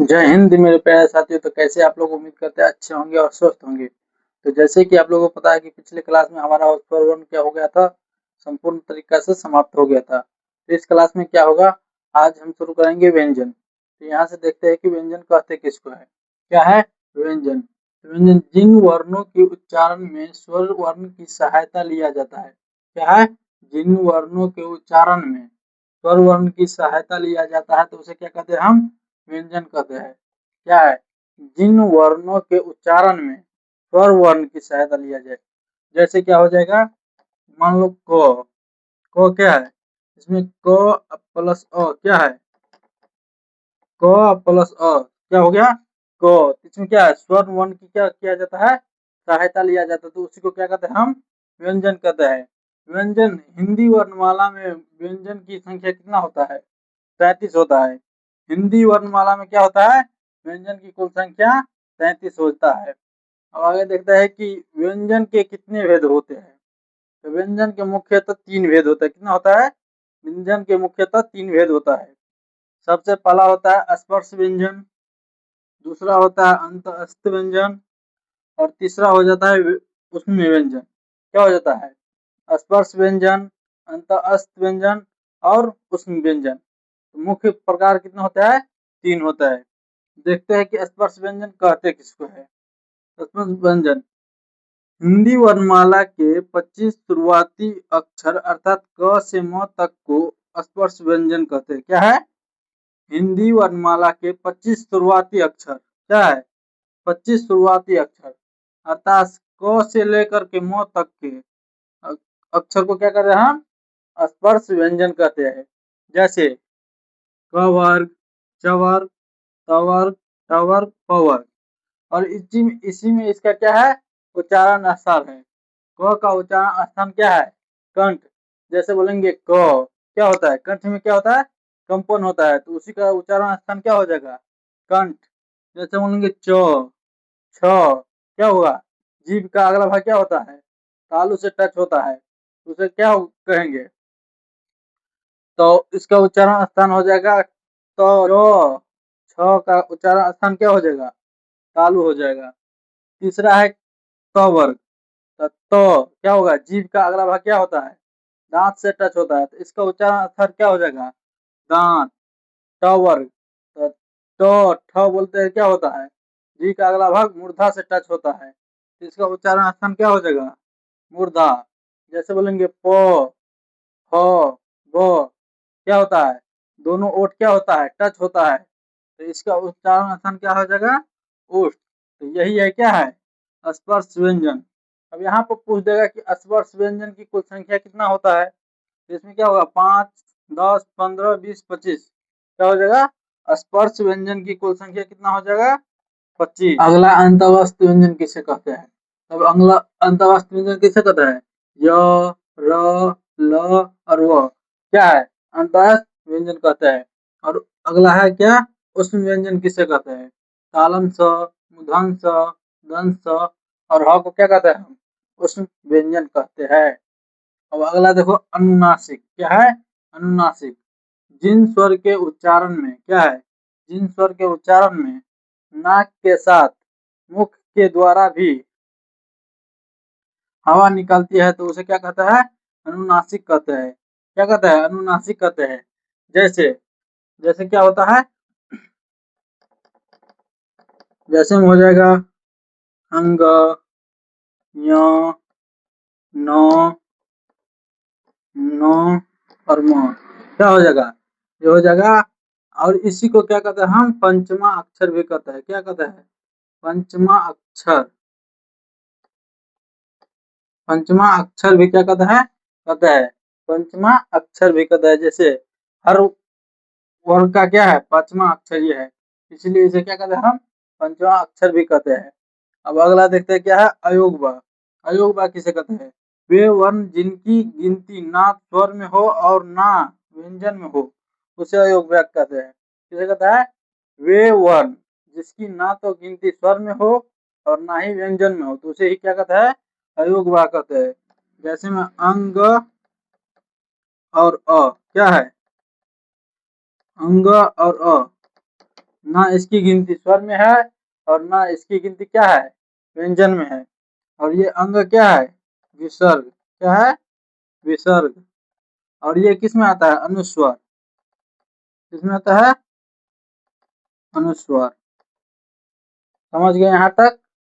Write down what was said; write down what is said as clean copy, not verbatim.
जय हिंद मेरे प्यारे साथियों। तो कैसे आप लोग, उम्मीद करते हैं अच्छे होंगे और स्वस्थ होंगे। तो जैसे कि आप लोगों को पता है कि पिछले क्लास में हमारा स्वर वर्ण क्या हो गया था, संपूर्ण तरीका से समाप्त हो गया था। तो इस क्लास में क्या होगा, आज हम शुरू करेंगे व्यंजन। तो यहाँ से देखते हैं कि व्यंजन कहते किसको है। क्या है व्यंजन? व्यंजन जिन वर्णों के उच्चारण में स्वर वर्ण की सहायता लिया जाता है। क्या है? जिन वर्णों के उच्चारण में स्वर वर्ण की सहायता लिया जाता है तो उसे क्या कहते हैं हम? व्यंजन कहते हैं। क्या है? जिन वर्णों के उच्चारण में स्वर वर्ण की सहायता लिया जाए। जैसे क्या हो जाएगा, मान लो क क्या है, इसमें क प्लस अ क्या है, क प्लस अ क्या हो गया, क। इसमें क्या है, स्वर वर्ण की क्या किया जाता है, सहायता लिया जाता है, तो उसी को क्या कहते हैं हम? व्यंजन कहते हैं। व्यंजन हिंदी वर्णमाला में व्यंजन की संख्या कितना होता है? 33 होता है। हिंदी वर्णमाला में क्या होता है? व्यंजन की कुल संख्या 33 होता है। अब आगे देखते हैं कि व्यंजन के कितने भेद होते हैं। तो व्यंजन के मुख्यतः 3 भेद होता है। कितना होता है? व्यंजन के मुख्यतः 3 भेद होता है। सबसे पहला होता है स्पर्श व्यंजन, दूसरा होता है अंतःस्थ व्यंजन, और तीसरा हो जाता है ऊष्म व्यंजन। क्या हो जाता है? स्पर्श व्यंजन, अंतःस्थ व्यंजन और ऊष्म व्यंजन। मुख्य प्रकार कितना होता है? 3 होता है। देखते हैं कि स्पर्श व्यंजन कहते किसको है। स्पर्श व्यंजन हिंदी वर्णमाला के 25 शुरुआती अक्षर अर्थात क से म तक को स्पर्श व्यंजन कहते हैं। क्या है? हिंदी वर्णमाला के 25 शुरुआती अक्षर। क्या है? 25 शुरुआती अक्षर अर्थात क से लेकर के म तक के अक्षर को क्या कहते हैं हम? स्पर्श व्यंजन कहते हैं। जैसे क वर्ग, च वर्ग, त वर्ग, ट वर्ग, प वर्ग। और इसी में इसका क्या है, उच्चारण स्थान है। क का उच्चारण स्थान क्या है? कंठ। जैसे बोलेंगे क, क्या होता है कंठ में? क्या होता है? कंपन होता है, तो उसी का उच्चारण स्थान क्या हो जाएगा? कंठ। जैसे बोलेंगे च, छ, क्या होगा? जीभ का अगला भाग क्या होता है? तालू से टच होता है, तो उसे क्या कहेंगे? तो इसका उच्चारण स्थान हो जाएगा तो। छ का उच्चारण स्थान क्या हो जाएगा? तालु हो जाएगा। तीसरा है त वर्ग। तो क्या होगा? जीभ का अगला भाग क्या होता है? दांत से टच होता है, तो इसका उच्चारण स्थान क्या हो जाएगा? दांत। ट वर्ग। तो ठ बोलते हैं, क्या होता है? जी का अगला भाग मूर्धा से टच होता है, तो इसका उच्चारण स्थान क्या हो जाएगा? मूर्धा। जैसे बोलेंगे प, फ, ब, क्या होता है? दोनों ओठ क्या होता है? टच होता है, तो इसका उच्चारण स्थान क्या हो जाएगा? ओष्ठ। तो यही है क्या है? स्पर्श व्यंजन। अब यहाँ पर पूछ देगा कि स्पर्श व्यंजन की कुल संख्या कितना होता है, तो इसमें क्या होगा? 5, 10, 15, 20, 25। क्या हो जाएगा? स्पर्श व्यंजन की कुल संख्या कितना हो जाएगा? 25। अगला अंतःस्थ व्यंजन किसे कहते हैं? अब अगला अंतःस्थ व्यंजन किसे कहते हैं? य, र, ल और व क्या है? अंतःस्थ व्यंजन कहते हैं। और अगला है क्या? ऊष्म व्यंजन किसे कहते हैं? तालम स, मूर्धन स, दंत स और ह को क्या कहते हैं हम? ऊष्म व्यंजन कहते हैं। अब अगला देखो, अनुनासिक। क्या है? अनुनासिक जिन स्वर के उच्चारण में क्या है? जिन स्वर के उच्चारण में नाक के साथ मुख के द्वारा भी हवा निकलती है तो उसे क्या कहता है? अनुनासिक कहते हैं। क्या कहते हैं? अनुनासिक कहते हैं। जैसे जैसे क्या होता है? जैसे में हो जाएगा अंग, य, न, न और म। क्या हो जाएगा? ये हो जाएगा। और इसी को क्या कहते हैं हम? पंचमा अक्षर भी कहते हैं। क्या कहते हैं? पंचमा अक्षर। पंचमा अक्षर भी क्या कहता है? कहता है पंचमा अक्षर भी कहता है। जैसे हर वर्ग का क्या है? पांचवा अक्षर ये है, इसलिए इसे क्या कहते हैं हम? पंचमा अक्षर भी कहते हैं। अब अगला देखते हैं क्या है? अयोगवा। अयोगवा किसे कहते हैं? वे वर्ण जिनकी गिनती ना स्वर में हो और ना व्यंजन में हो उसे अयोगवा कहते हैं। किसे कहता है? वे वर्ण जिसकी ना तो गिनती स्वर में हो और ना ही व्यंजन में हो तो उसे ही क्या कहता है? अयोगवा कहते हैं। जैसे में अंग और अ क्या है? अंग और अ ना इसकी गिनती स्वर में है और ना इसकी गिनती क्या है, व्यंजन में है। और ये अंग क्या है, विसर्ग। क्या है, विसर्ग। और ये किस में आता है, अनुस्वर। किसमें आता है, अनुस्वर। समझ गए यहाँ तक।